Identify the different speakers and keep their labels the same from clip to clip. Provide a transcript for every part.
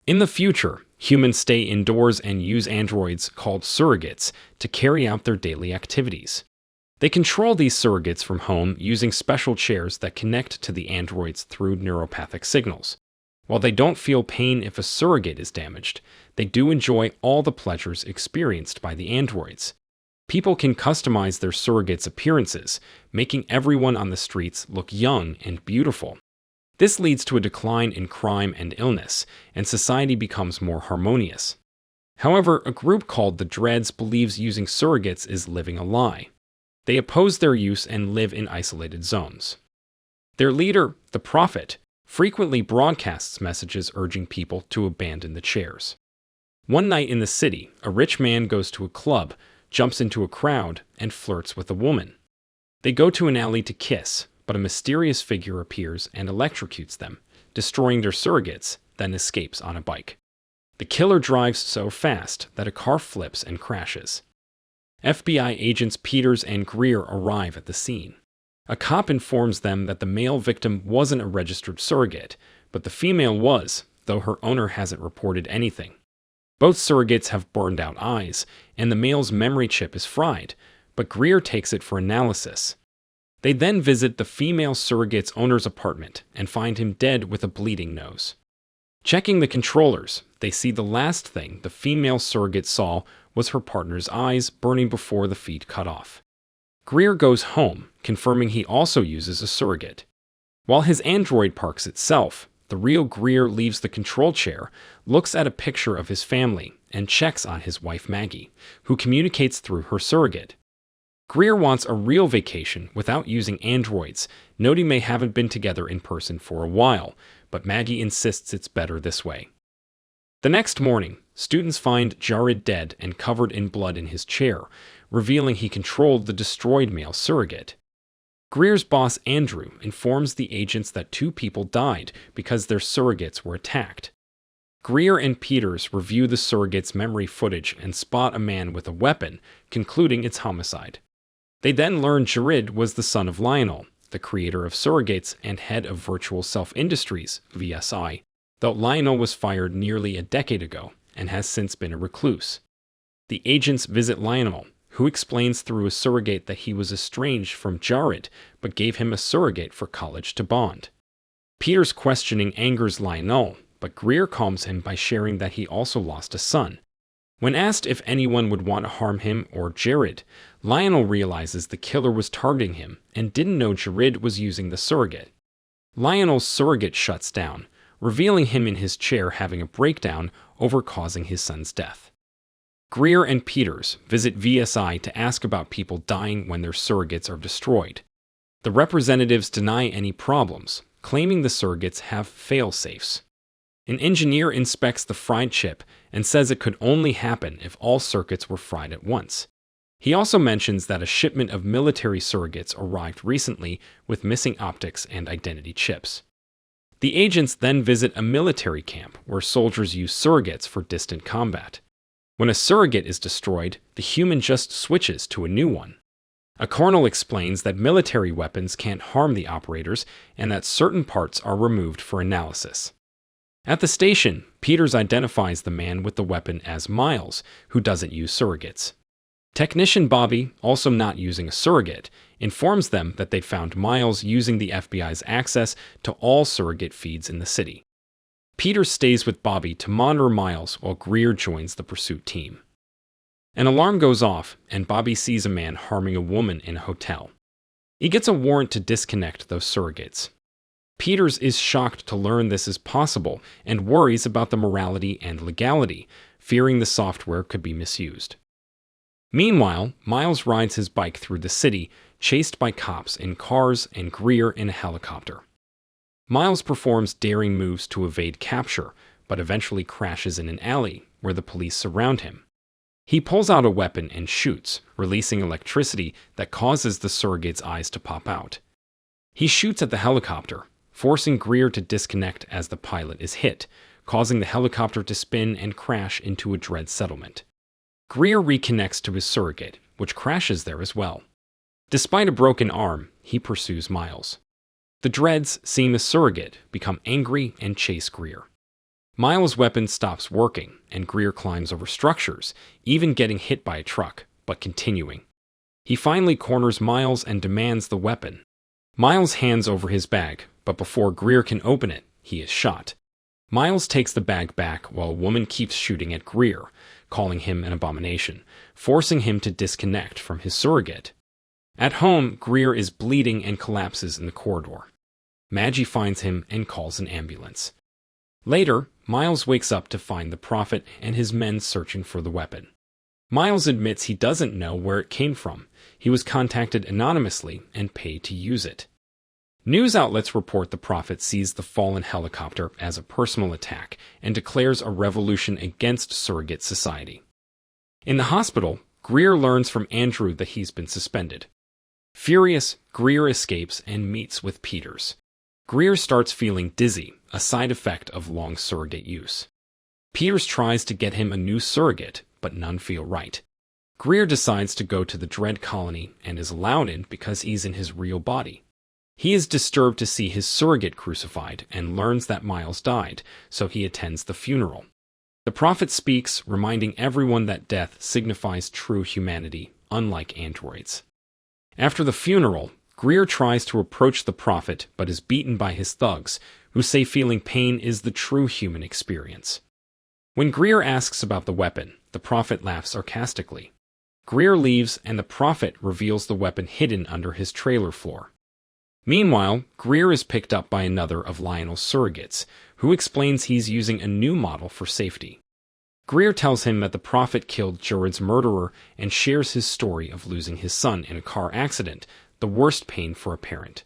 Speaker 1: In the future, humans stay indoors and use androids called surrogates to carry out their daily activities. They control these surrogates from home using special chairs that connect to the androids through neuropathic signals. While they don't feel pain if a surrogate is damaged, they do enjoy all the pleasures experienced by the androids. People can customize their surrogates' appearances, making everyone on the streets look young and beautiful. This leads to a decline in crime and illness, and society becomes more harmonious. However, a group called the Dreads believes using surrogates is living a lie. They oppose their use and live in isolated zones. Their leader, the Prophet, frequently broadcasts messages urging people to abandon the chairs. One night in the city, a rich man goes to a club, jumps into a crowd, and flirts with a woman. They go to an alley to kiss, but a mysterious figure appears and electrocutes them, destroying their surrogates, then escapes on a bike. The killer drives so fast that a car flips and crashes. FBI agents Peters and Greer arrive at the scene. A cop informs them that the male victim wasn't a registered surrogate, but the female was, though her owner hasn't reported anything. Both surrogates have burned out eyes, and the male's memory chip is fried, but Greer takes it for analysis. They then visit the female surrogate's owner's apartment and find him dead with a bleeding nose. Checking the controllers, they see the last thing the female surrogate saw was her partner's eyes burning before the feed cut off. Greer goes home, confirming he also uses a surrogate. While his android parks itself, the real Greer leaves the control chair, looks at a picture of his family, and checks on his wife Maggie, who communicates through her surrogate. Greer wants a real vacation without using androids, noting they haven't been together in person for a while, but Maggie insists it's better this way. The next morning, students find Jared dead and covered in blood in his chair, revealing he controlled the destroyed male surrogate. Greer's boss Andrew informs the agents that 2 people died because their surrogates were attacked. Greer and Peters review the surrogate's memory footage and spot a man with a weapon, concluding it's homicide. They then learn Jared was the son of Lionel, the creator of Surrogates and head of Virtual Self Industries, VSI, though Lionel was fired nearly a decade ago and has since been a recluse. The agents visit Lionel, who explains through a surrogate that he was estranged from Jared but gave him a surrogate for college to bond. Peter's questioning angers Lionel, but Greer calms him by sharing that he also lost a son. When asked if anyone would want to harm him or Jared, Lionel realizes the killer was targeting him and didn't know Jared was using the surrogate. Lionel's surrogate shuts down, revealing him in his chair having a breakdown over causing his son's death. Greer and Peters visit VSI to ask about people dying when their surrogates are destroyed. The representatives deny any problems, claiming the surrogates have fail-safes. An engineer inspects the fried chip and says it could only happen if all circuits were fried at once. He also mentions that a shipment of military surrogates arrived recently with missing optics and identity chips. The agents then visit a military camp where soldiers use surrogates for distant combat. When a surrogate is destroyed, the human just switches to a new one. A colonel explains that military weapons can't harm the operators and that certain parts are removed for analysis. At the station, Peters identifies the man with the weapon as Miles, who doesn't use surrogates. Technician Bobby, also not using a surrogate, informs them that they found Miles using the FBI's access to all surrogate feeds in the city. Peters stays with Bobby to monitor Miles while Greer joins the pursuit team. An alarm goes off, and Bobby sees a man harming a woman in a hotel. He gets a warrant to disconnect those surrogates. Peters is shocked to learn this is possible and worries about the morality and legality, fearing the software could be misused. Meanwhile, Miles rides his bike through the city, chased by cops in cars and Greer in a helicopter. Miles performs daring moves to evade capture, but eventually crashes in an alley where the police surround him. He pulls out a weapon and shoots, releasing electricity that causes the surrogate's eyes to pop out. He shoots at the helicopter, forcing Greer to disconnect as the pilot is hit, causing the helicopter to spin and crash into a dread settlement. Greer reconnects to his surrogate, which crashes there as well. Despite a broken arm, he pursues Miles. The Dreads, seeing the surrogate, become angry and chase Greer. Miles' weapon stops working, and Greer climbs over structures, even getting hit by a truck, but continuing. He finally corners Miles and demands the weapon. Miles hands over his bag, but before Greer can open it, he is shot. Miles takes the bag back while a woman keeps shooting at Greer, calling him an abomination, forcing him to disconnect from his surrogate. At home, Greer is bleeding and collapses in the corridor. Maggie finds him and calls an ambulance. Later, Miles wakes up to find the Prophet and his men searching for the weapon. Miles admits he doesn't know where it came from. He was contacted anonymously and paid to use it. News outlets report the Prophet sees the fallen helicopter as a personal attack and declares a revolution against surrogate society. In the hospital, Greer learns from Andrew that he's been suspended. Furious, Greer escapes and meets with Peters. Greer starts feeling dizzy, a side effect of long surrogate use. Peters tries to get him a new surrogate, but none feel right. Greer decides to go to the Dread Colony and is allowed in because he's in his real body. He is disturbed to see his surrogate crucified and learns that Miles died, so he attends the funeral. The Prophet speaks, reminding everyone that death signifies true humanity, unlike androids. After the funeral, Greer tries to approach the Prophet but is beaten by his thugs, who say feeling pain is the true human experience. When Greer asks about the weapon, the Prophet laughs sarcastically. Greer leaves and the Prophet reveals the weapon hidden under his trailer floor. Meanwhile, Greer is picked up by another of Lionel's surrogates, who explains he's using a new model for safety. Greer tells him that the Prophet killed Jared's murderer and shares his story of losing his son in a car accident, the worst pain for a parent.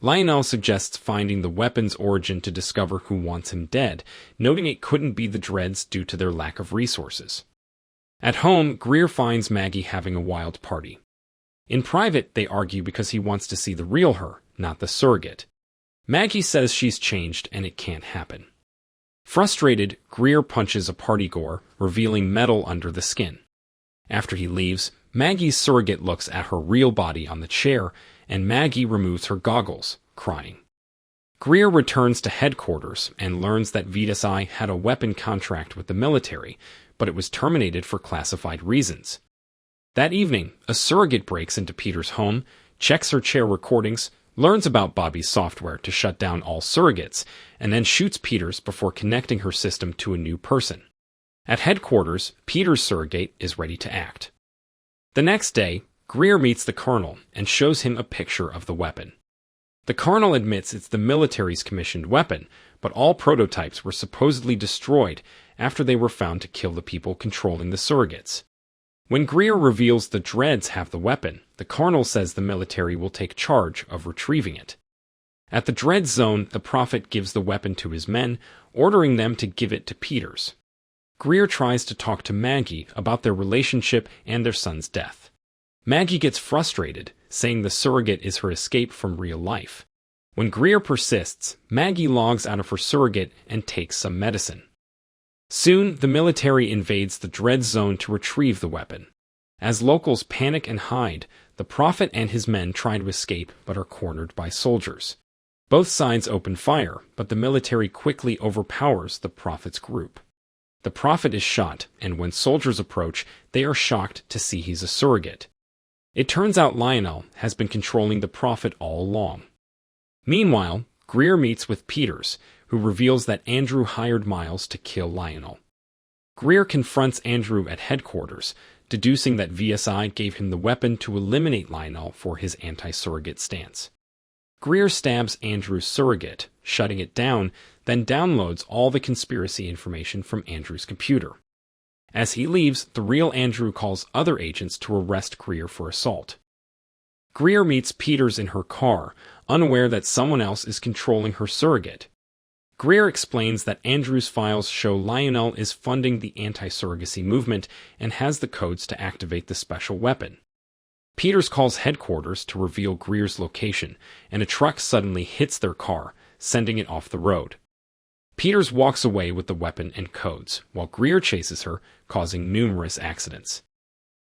Speaker 1: Lionel suggests finding the weapon's origin to discover who wants him dead, noting it couldn't be the Dreads due to their lack of resources. At home, Greer finds Maggie having a wild party. In private, they argue because he wants to see the real her, not the surrogate. Maggie says she's changed and it can't happen. Frustrated, Greer punches a partygoer, revealing metal under the skin. After he leaves, Maggie's surrogate looks at her real body on the chair, and Maggie removes her goggles, crying. Greer returns to headquarters and learns that VSI had a weapon contract with the military, but it was terminated for classified reasons. That evening, a surrogate breaks into Peter's home, checks her chair recordings, learns about Bobby's software to shut down all surrogates, and then shoots Peters before connecting her system to a new person. At headquarters, Peter's surrogate is ready to act. The next day, Greer meets the colonel and shows him a picture of the weapon. The colonel admits it's the military's commissioned weapon, but all prototypes were supposedly destroyed after they were found to kill the people controlling the surrogates. When Greer reveals the Dreads have the weapon, the colonel says the military will take charge of retrieving it. At the Dread Zone, the Prophet gives the weapon to his men, ordering them to give it to Peters. Greer tries to talk to Maggie about their relationship and their son's death. Maggie gets frustrated, saying the surrogate is her escape from real life. When Greer persists, Maggie logs out of her surrogate and takes some medicine. Soon, the military invades the Dread Zone to retrieve the weapon. As locals panic and hide, the Prophet and his men try to escape but are cornered by soldiers. Both sides open fire, but the military quickly overpowers the Prophet's group. The Prophet is shot, and when soldiers approach, they are shocked to see he's a surrogate. It turns out Lionel has been controlling the Prophet all along. Meanwhile, Greer meets with Peters, who reveals that Andrew hired Miles to kill Lionel. Greer confronts Andrew at headquarters, deducing that VSI gave him the weapon to eliminate Lionel for his anti-surrogate stance. Greer stabs Andrew's surrogate, shutting it down, then downloads all the conspiracy information from Andrew's computer. As he leaves, the real Andrew calls other agents to arrest Greer for assault. Greer meets Peters in her car, unaware that someone else is controlling her surrogate. Greer explains that Andrew's files show Lionel is funding the anti-surrogacy movement and has the codes to activate the special weapon. Peters calls headquarters to reveal Greer's location, and a truck suddenly hits their car, sending it off the road. Peters walks away with the weapon and codes, while Greer chases her, causing numerous accidents.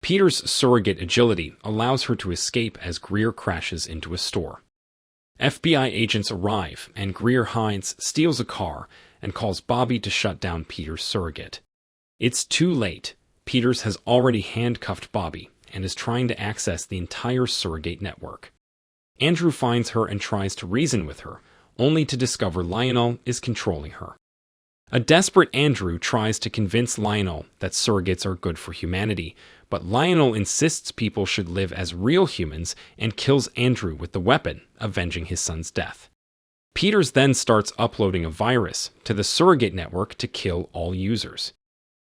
Speaker 1: Peters' surrogate agility allows her to escape as Greer crashes into a store. FBI agents arrive, and Greer hides, steals a car, and calls Bobby to shut down Peter's surrogate. It's too late. Peters has already handcuffed Bobby and is trying to access the entire surrogate network. Andrew finds her and tries to reason with her, only to discover Lionel is controlling her. A desperate Andrew tries to convince Lionel that surrogates are good for humanity, but Lionel insists people should live as real humans and kills Andrew with the weapon, avenging his son's death. Peters then starts uploading a virus to the surrogate network to kill all users.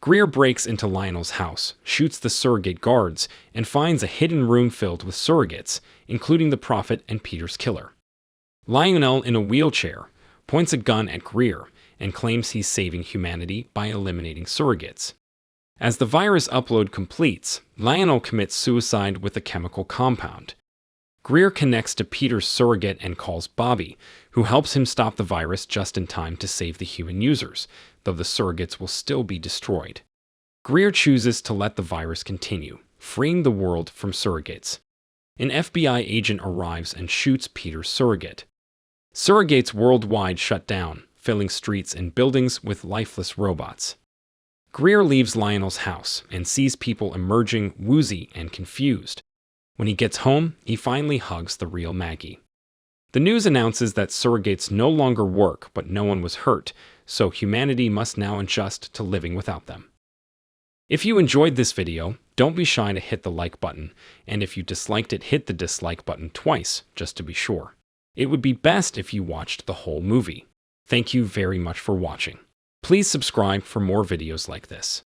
Speaker 1: Greer breaks into Lionel's house, shoots the surrogate guards, and finds a hidden room filled with surrogates, including the Prophet and Peter's killer. Lionel, in a wheelchair, points a gun at Greer and claims he's saving humanity by eliminating surrogates. As the virus upload completes, Lionel commits suicide with a chemical compound. Greer connects to Peter's surrogate and calls Bobby, who helps him stop the virus just in time to save the human users, though the surrogates will still be destroyed. Greer chooses to let the virus continue, freeing the world from surrogates. An FBI agent arrives and shoots Peter's surrogate. Surrogates worldwide shut down, filling streets and buildings with lifeless robots. Greer leaves Lionel's house and sees people emerging woozy and confused. When he gets home, he finally hugs the real Maggie. The news announces that surrogates no longer work, but no one was hurt, so humanity must now adjust to living without them. If you enjoyed this video, don't be shy to hit the like button, and if you disliked it, hit the dislike button twice, just to be sure. It would be best if you watched the whole movie. Thank you very much for watching. Please subscribe for more videos like this.